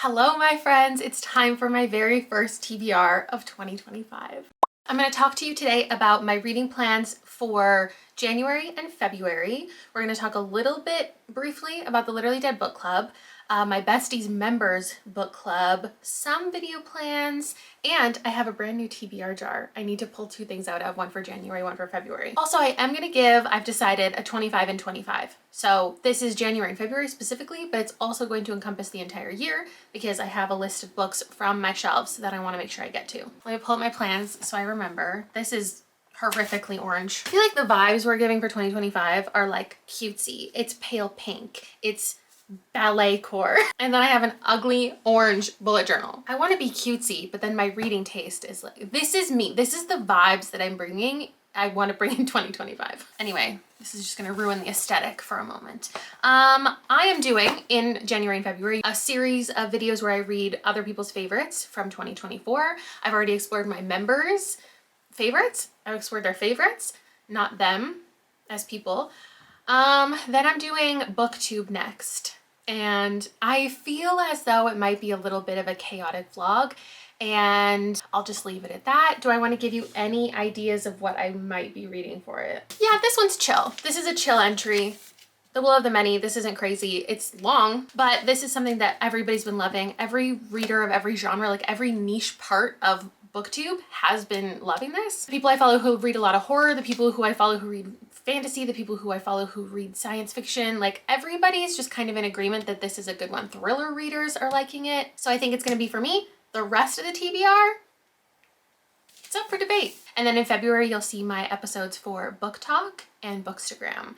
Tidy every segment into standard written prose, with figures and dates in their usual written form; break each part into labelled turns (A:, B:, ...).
A: Hello, my friends. It's time for my very first TBR of 2025. I'm going to talk to you today about my reading plans for January and February. We're going to talk a little bit briefly about the Literally Dead Book Club, my besties members book club, some video plans, and I have a brand new TBR jar. I need to pull two things out of, one for January, one for February. Also, I am going to give, I've decided, a 25 and 25. So this is January and February specifically, but it's also going to encompass the entire year because I have a list of books from my shelves that I want to make sure I get to. Let me pull up my plans so I remember. This is horrifically orange. I feel like the vibes we're giving for 2025 are like cutesy. It's pale pink. It's ballet core. And then I have an ugly orange bullet journal. I want to be cutesy, but then my reading taste is like, this is me. This is the vibes that I'm bringing. I want to bring in 2025. Anyway, this is just going to ruin the aesthetic for a moment. I am doing in January and February a series of videos where I read other people's favorites from 2024. I've already explored my members' favorites. I've explored their favorites, not them as people. Then I'm doing BookTube next, and I feel as though it might be a little bit of a chaotic vlog, and I'll just leave it at that. Do I want to give you any ideas of what I might be reading for it? Yeah, this one's chill. This is a chill entry. The Will of the Many. This isn't crazy. It's long, but this is something that everybody's been loving. Every reader of every genre, like every niche part of BookTube has been loving this. The people I follow who read a lot of horror, the people who I follow who read fantasy, the people who I follow who read science fiction, like everybody's just kind of in agreement that this is a good one. Thriller readers are liking it. So I think it's gonna be for me. The rest of the TBR, it's up for debate. And then in February, you'll see my episodes for Book Talk and Bookstagram.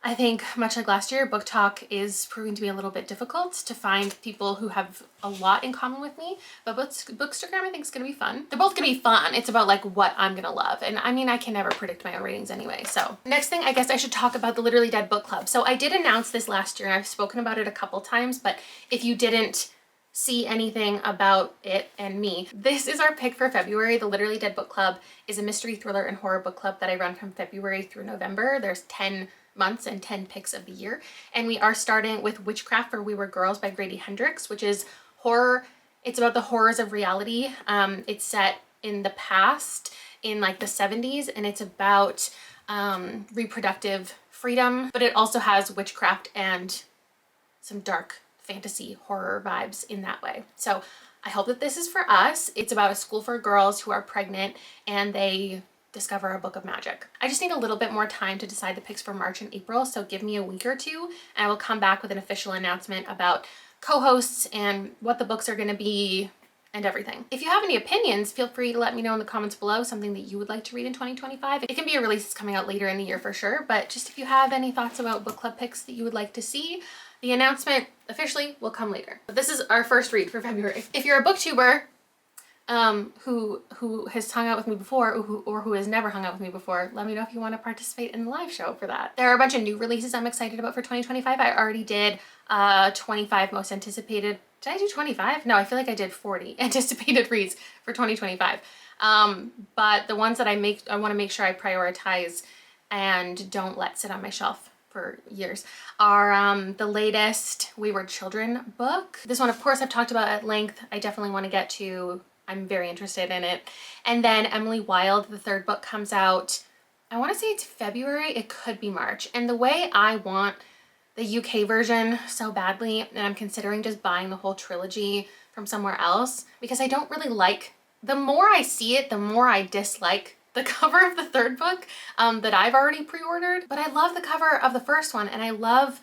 A: I think much like last year, Book Talk is proving to be a little bit difficult to find people who have a lot in common with me, but Bookstagram I think is gonna be fun. They're both gonna be fun. It's about like what I'm gonna love. And I mean, I can never predict my own ratings anyway. So next thing, I guess I should talk about the Literally Dead Book Club. So I did announce this last year and I've spoken about it a couple times, but if you didn't see anything about it and me, this is our pick for February. The Literally Dead Book Club is a mystery, thriller, and horror book club that I run from February through November. There's 10 months and 10 picks of the year. And we are starting with Witchcraft for We Were Girls by Grady Hendrix, which is horror. It's about the horrors of reality. It's set in the past in like the 70s, and it's about reproductive freedom, but it also has witchcraft and some dark fantasy horror vibes in that way. So I hope that this is for us. It's about a school for girls who are pregnant and they discover a book of magic. I just need a little bit more time to decide the picks for March and April, so give me a week or two and I will come back with an official announcement about co-hosts and what the books are going to be and everything. If you have any opinions, feel free to let me know in the comments below something that you would like to read in 2025. It can be a release that's coming out later in the year for sure, but just if you have any thoughts about book club picks that you would like to see, the announcement officially will come later. But this is our first read for February. If you're a booktuber who has hung out with me before or who has never hung out with me before, let me know if you want to participate in the live show for that. There are a bunch of new releases I'm excited about for 2025. I already did 25 most anticipated. Did I do 25? No, I feel like I did 40 anticipated reads for 2025. But the ones that I want to make sure I prioritize and don't let sit on my shelf for years are the latest Wayward Children book. This one, of course, I've talked about at length. I definitely want to get to. I'm very interested in it. And then Emily Wilde, the third book, comes out, I want to say it's February, it could be March. And the way I want the UK version so badly, and I'm considering just buying the whole trilogy from somewhere else, because I don't really like, the more I see it, the more I dislike the cover of the third book that I've already pre-ordered. But I love the cover of the first one, and I love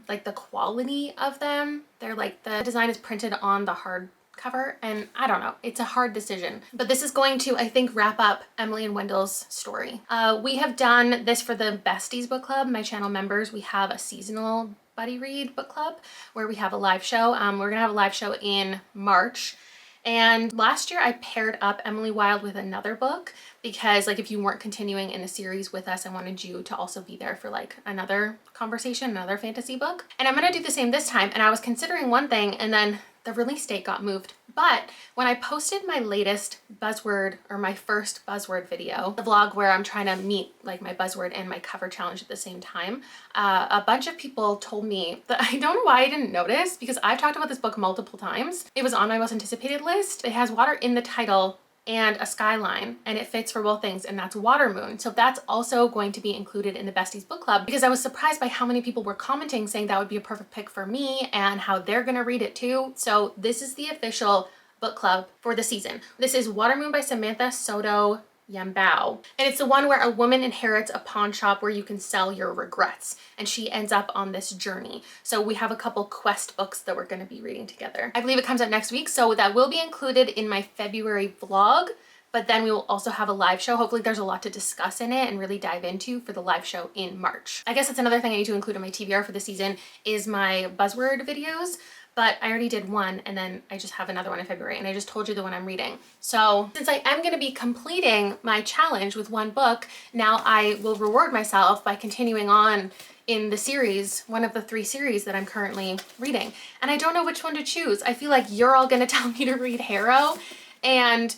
A: like the quality of them. They're like, the design is printed on the hard cover, and I don't know, it's a hard decision. But this is going to, I think, wrap up Emily and Wendell's story. We have done this for the Besties book club, my channel members. We have a seasonal buddy read book club where we have a live show. We're gonna have a live show in March. And last year I paired up Emily Wilde with another book because like if you weren't continuing in the series with us, I wanted you to also be there for like another conversation, another fantasy book. And I'm gonna do the same this time. And I was considering one thing and then the release date got moved But when I posted my latest buzzword, or my first buzzword video, the vlog where I'm trying to meet like my buzzword and my cover challenge at the same time, a bunch of people told me that I don't know why I didn't notice, because I've talked about this book multiple times. It was on my most anticipated list. It has water in the title and a skyline, and it fits for both things, and that's Water Moon. So that's also going to be included in the Besties Book Club, because I was surprised by how many people were commenting saying that would be a perfect pick for me and how they're gonna read it too. So this is the official book club for the season. This is Water Moon by Samantha Soto Yambao. And it's the one where a woman inherits a pawn shop where you can sell your regrets, and she ends up on this journey. So we have a couple quest books that we're going to be reading together. I believe it comes out next week, so that will be included in my February vlog, but then we will also have a live show. Hopefully there's a lot to discuss in it and really dive into for the live show in March. I guess that's another thing I need to include in my TBR for the season is my buzzword videos. But I already did one, and then I just have another one in February, and I just told you the one I'm reading. So since I am gonna be completing my challenge with one book, now I will reward myself by continuing on in the series, one of the 3 series that I'm currently reading. And I don't know which one to choose. I feel like you're all gonna tell me to read Harrow, and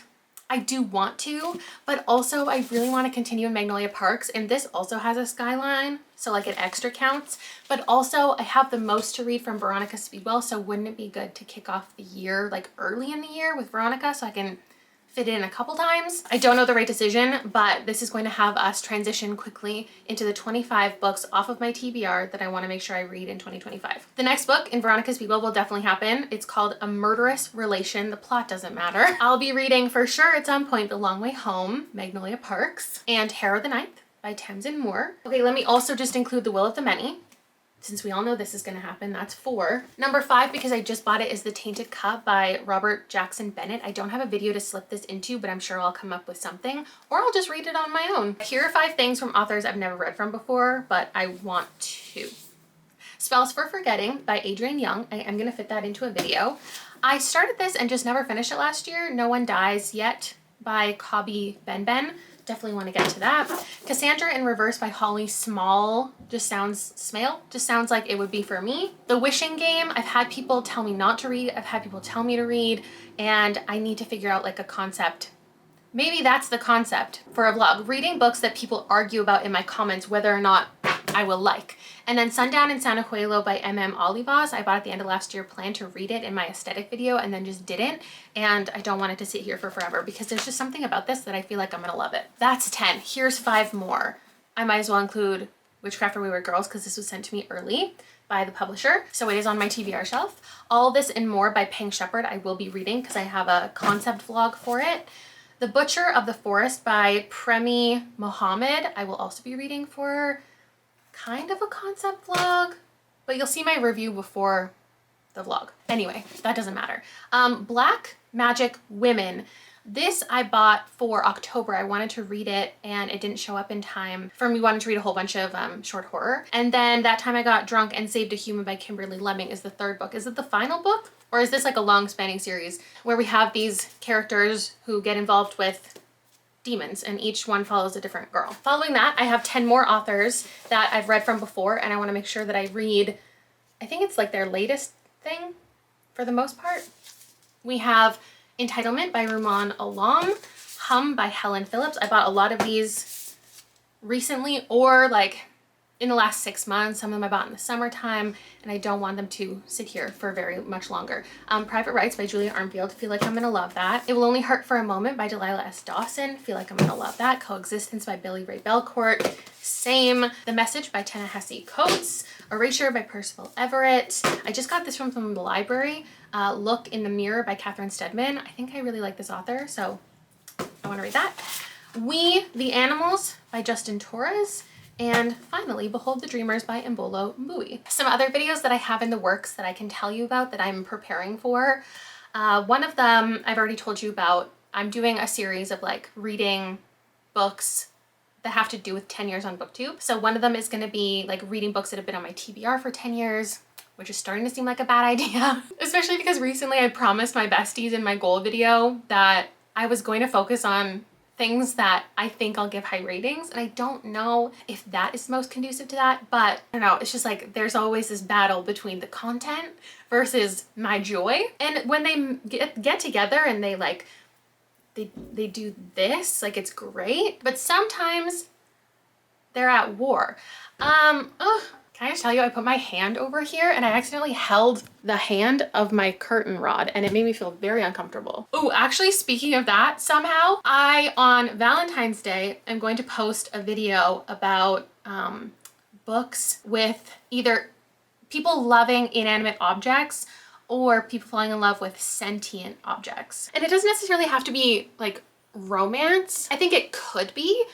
A: I do want to, but also I really want to continue in Magnolia Parks, and this also has a skyline, so like it extra counts. But also I have the most to read from Veronica Speedwell, so wouldn't it be good to kick off the year like early in the year with Veronica so I can fit in a couple times? I don't know the right decision, but this is going to have us transition quickly into the 25 books off of my TBR that I want to make sure I read in 2025. The next book in Veronica Speedwell will definitely happen. It's called A Murderous Relation. The plot doesn't matter. I'll be reading for sure It's On Point, The Long Way Home, Magnolia Parks, and Harrow the Ninth by Tamsin Moore. Okay, let me also just include The Will of the Many, since we all know this is going to happen. That's 4. Number 5, because I just bought it, is The Tainted Cup by Robert Jackson Bennett. I don't have a video to slip this into, but I'm sure I'll come up with something, or I'll just read it on my own. Here are 5 things from authors I've never read from before, but I want to. Spells for Forgetting by Adrienne Young. I am going to fit that into a video. I started this and just never finished it last year. No One Dies Yet by Kabi Benben. Definitely want to get to that. Cassandra in Reverse by Holly Small just sounds like it would be for me. The Wishing Game, I've had people tell me not to read, I've had people tell me to read, and I need to figure out like a concept. Maybe that's the concept for a vlog. Reading books that people argue about in my comments whether or not I will like. And then Sundown in San Juelo by M.M. Olivas. I bought at the end of last year, planned to read it in my aesthetic video, and then just didn't. And I don't want it to sit here for forever because there's just something about this that I feel like I'm gonna love it. That's 10. Here's 5 more. I might as well include Witchcraft for Wayward Girls because this was sent to me early by the publisher, so it is on my TBR shelf. All This and More by Pink Shepherd I will be reading because I have a concept vlog for it. The Butcher of the Forest by Premi Mohammed I will also be reading for kind of a concept vlog, but you'll see my review before the vlog. Anyway, that doesn't matter. Black Magic Women. This I bought for October. I wanted to read it and it didn't show up in time for me wanting to read a whole bunch of short horror. And then that time I got Drunk and Saved a Human by Kimberly Lemming is the 3rd book. Is it the final book? Or is this like a long spanning series where we have these characters who get involved with demons and each one follows a different girl? Following that, I have 10 more authors that I've read from before and I want to make sure that I read, I think it's like their latest thing for the most part. We have Entitlement by Rumaan Alam, Hum by Helen Phillips. I bought a lot of these recently or like in the last 6 months. Some of them I bought in the summertime and I don't want them to sit here for very much longer. Private Rights by Julia Armfield. Feel like I'm gonna love that. It Will Only Hurt for a Moment by Delilah S. Dawson. Feel like I'm gonna love that. Coexistence by Billy Ray Belcourt. Same. The Message by Ta-Nehisi Coates. Erasure by Percival Everett. I just got this from the library. Look in the Mirror by Catherine Stedman. I think I really like this author, so I want to read that. We the Animals by Justin Torres. And finally, Behold the Dreamers by Mbolo Mbui. Some other videos that I have in the works that I can tell you about that I'm preparing for. One of them I've already told you about. I'm doing a series of like reading books that have to do with 10 years on BookTube. So one of them is going to be like reading books that have been on my TBR for 10 years, which is starting to seem like a bad idea, especially because recently I promised my besties in my goal video that I was going to focus on things that I think I'll give high ratings. And I don't know if that is most conducive to that, but I don't know. It's just like there's always this battle between the content versus my joy. And when they get together and they like, they do this, like it's great, but sometimes they're at war. Can I just tell you, I put my hand over here and I accidentally held the hand of my curtain rod and it made me feel very uncomfortable. Oh, actually, speaking of that, somehow on Valentine's Day, I'm going to post a video about books with either people loving inanimate objects or people falling in love with sentient objects. And it doesn't necessarily have to be like romance. I think it could be,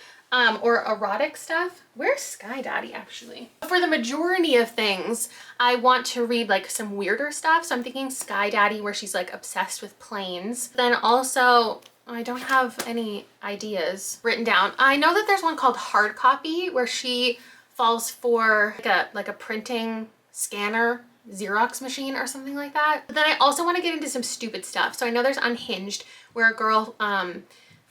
A: or erotic stuff. Where's Sky Daddy actually? For the majority of things, I want to read like some weirder stuff. So I'm thinking Sky Daddy where she's like obsessed with planes. Then also, I don't have any ideas written down. I know that there's one called Hard Copy where she falls for like a printing scanner Xerox machine or something like that. But then I also want to get into some stupid stuff. So I know there's Unhinged where a girl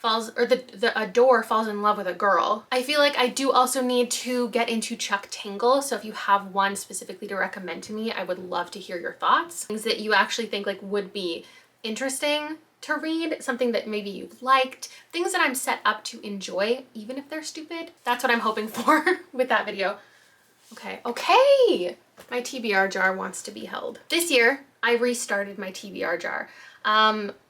A: a door falls in love with a girl. I feel like I do also need to get into Chuck Tingle. So if you have one specifically to recommend to me, I would love to hear your thoughts. Things that you actually think like would be interesting to read, something that maybe you've liked, things that I'm set up to enjoy, even if they're stupid. That's what I'm hoping for with that video. Okay. My TBR jar wants to be held. This year, I restarted my TBR jar.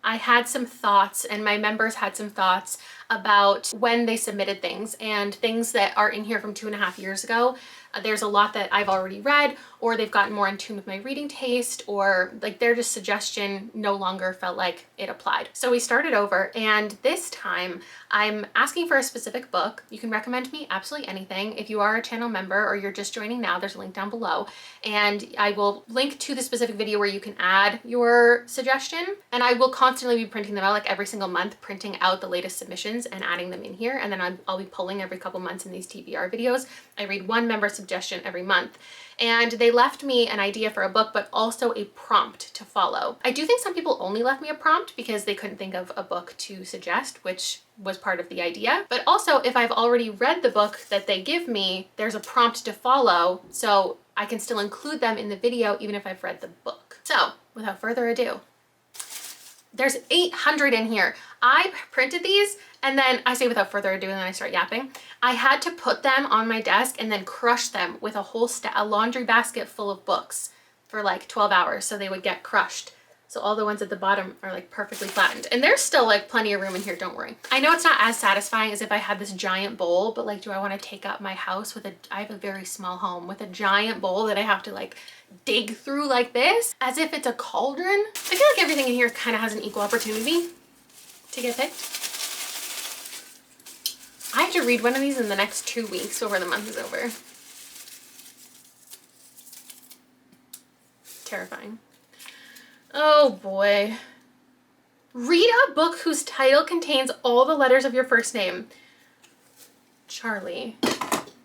A: I had some thoughts and my members had some thoughts about when they submitted things and things that are in here from 2.5 years ago. There's a lot that I've already read, or they've gotten more in tune with my reading taste, or like their just suggestion no longer felt like it applied. So we started over, and this time I'm asking for a specific book. You can recommend me absolutely anything. If you are a channel member or you're just joining now, there's a link down below, and I will link to the specific video where you can add your suggestion, and I will constantly be printing them out, like every single month, printing out the latest submissions and adding them in here, and then I'll be pulling every couple months in these TBR videos. I read one member suggestion every month, and they left me an idea for a book, but also a prompt to follow. I do think some people only left me a prompt because they couldn't think of a book to suggest, which was part of the idea. But also, if I've already read the book that they give me, there's a prompt to follow, so I can still include them in the video even if I've read the book. So without further ado, there's 800 in here. I printed these, and then I say without further ado, and then I start yapping. I had to put them on my desk and then crush them with a laundry basket full of books for like 12 hours so they would get crushed. So all the ones at the bottom are like perfectly flattened. And there's still like plenty of room in here, don't worry. I know it's not as satisfying as if I had this giant bowl, but like, do I want to take up my house with I have a very small home with a giant bowl that I have to like dig through like this as if it's a cauldron? I feel like everything in here kind of has an equal opportunity to get picked. I have to read one of these in the next 2 weeks before the month is over. Terrifying. Oh boy. Read a book whose title contains all the letters of your first name. Charlie.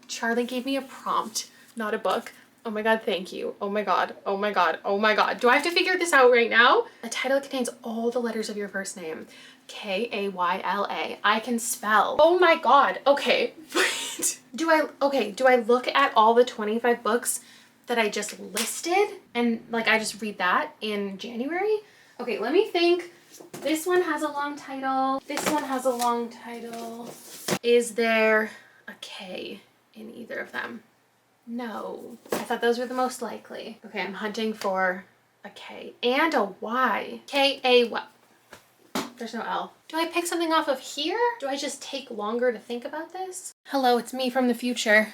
A: Charlie gave me a prompt, not a book. Oh my God, thank you. Oh my God, oh my God, oh my God. Do I have to figure this out right now? A title contains all the letters of your first name. K-A-Y-L-A. I can spell. Oh my God. Okay, wait. Do I look at all the 25 books that I just listed and like I just read that in January? Okay, let me think. This one has a long title. This one has a long title. Is there a K in either of them? No. I thought those were the most likely. Okay, I'm hunting for a K and a Y. K-A-Y. There's no L. Do I pick something off of here? Do I just take longer to think about this? Hello, it's me from the future.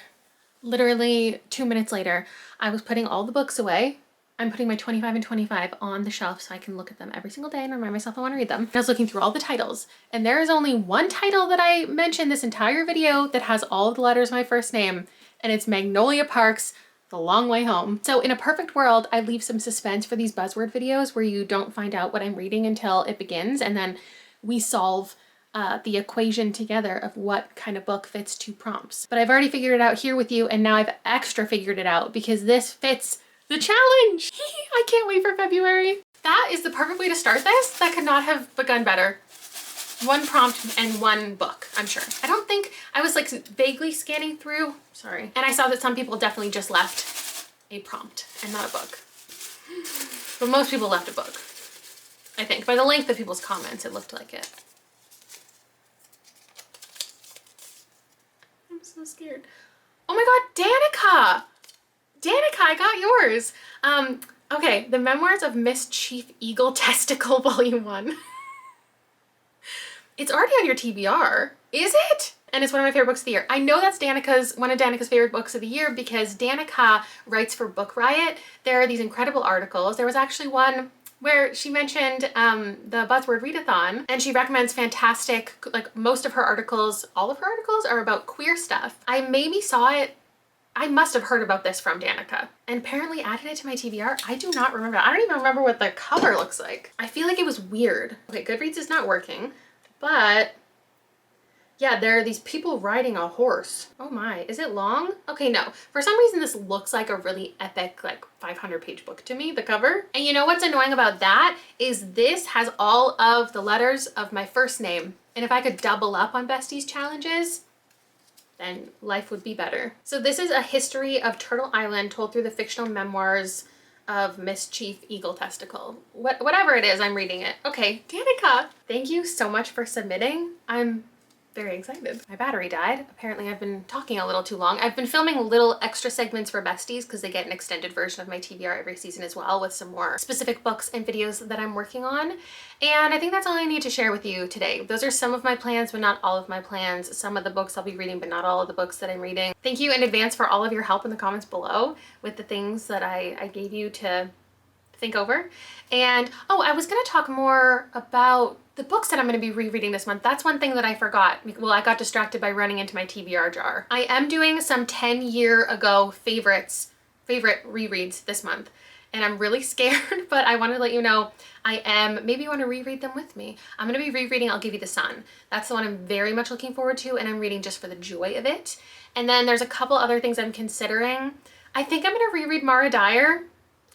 A: Literally 2 minutes later, I was putting all the books away. I'm putting my 25 and 25 on the shelf so I can look at them every single day and remind myself I want to read them. I was looking through all the titles, and there is only one title that I mentioned this entire video that has all the letters of my first name, and it's Magnolia Park's The Long Way Home. So in a perfect world, I leave some suspense for these buzzword videos where you don't find out what I'm reading until it begins, and then we solve the equation together of what kind of book fits 2 prompts. But I've already figured it out here with you, and now I've extra figured it out because this fits the challenge. I can't wait for February. That is the perfect way to start this. That could not have begun better. one prompt and one book, I'm sure. I don't think, I was like vaguely scanning through, sorry. And I saw that some people definitely just left a prompt and not a book. But most people left a book, I think. By the length of people's comments, it looked like it. I'm so scared. Oh my God, Danica! Danica, I got yours. Okay, The Memoirs of Miss Chief Eagle Testicle, Volume 1. It's already on your TBR. Is it? And it's one of my favorite books of the year. I know that's one of Danica's favorite books of the year because Danica writes for Book Riot. There are these incredible articles. There was actually one where she mentioned the Buzzword Readathon, and she recommends fantastic, like most of her articles, all of her articles are about queer stuff. I maybe saw it, I must have heard about this from Danica and apparently added it to my TBR. I do not remember. I don't even remember what the cover looks like. I feel like it was weird. Okay, Goodreads is not working, but yeah, there are these people riding a horse. Oh my, is it long? Okay, no. For some reason, this looks like a really epic, like 500-page book to me, the cover. And you know what's annoying about that is this has all of the letters of my first name. And if I could double up on Besties challenges, then life would be better. So this is a history of Turtle Island told through the fictional memoirs of Miss Chief Eagle Testicle. Whatever it is, I'm reading it. Okay, Danica, thank you so much for submitting. I'm very excited. My battery died. Apparently I've been talking a little too long. I've been filming little extra segments for Besties because they get an extended version of my TBR every season as well with some more specific books and videos that I'm working on. And I think that's all I need to share with you today. Those are some of my plans, but not all of my plans. Some of the books I'll be reading, but not all of the books that I'm reading. Thank you in advance for all of your help in the comments below with the things that I gave you to think over. And oh, I was gonna talk more about the books that I'm gonna be rereading this month. That's one thing that I forgot. Well, I got distracted by running into my TBR jar. I am doing some 10-year-ago favorite rereads this month. And I'm really scared, but I want to let you know maybe you want to reread them with me. I'm going to be rereading I'll Give You the Sun. That's the one I'm very much looking forward to, and I'm reading just for the joy of it. And then there's a couple other things I'm considering. I think I'm going to reread Mara Dyer.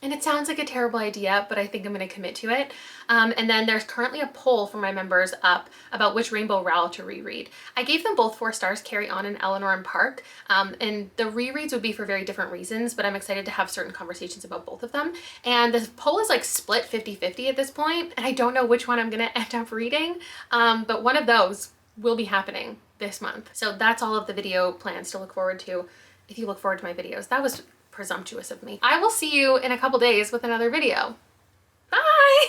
A: And it sounds like a terrible idea, but I think I'm going to commit to it. And then there's currently a poll for my members up about which Rainbow Rowell to reread. I gave them both 4 stars, Carry On and Eleanor and Park. And the rereads would be for very different reasons, but I'm excited to have certain conversations about both of them. And the poll is like split 50-50 at this point, and I don't know which one I'm going to end up reading, but one of those will be happening this month. So that's all of the video plans to look forward to if you look forward to my videos. That was presumptuous of me. I will see you in a couple days with another video. Bye!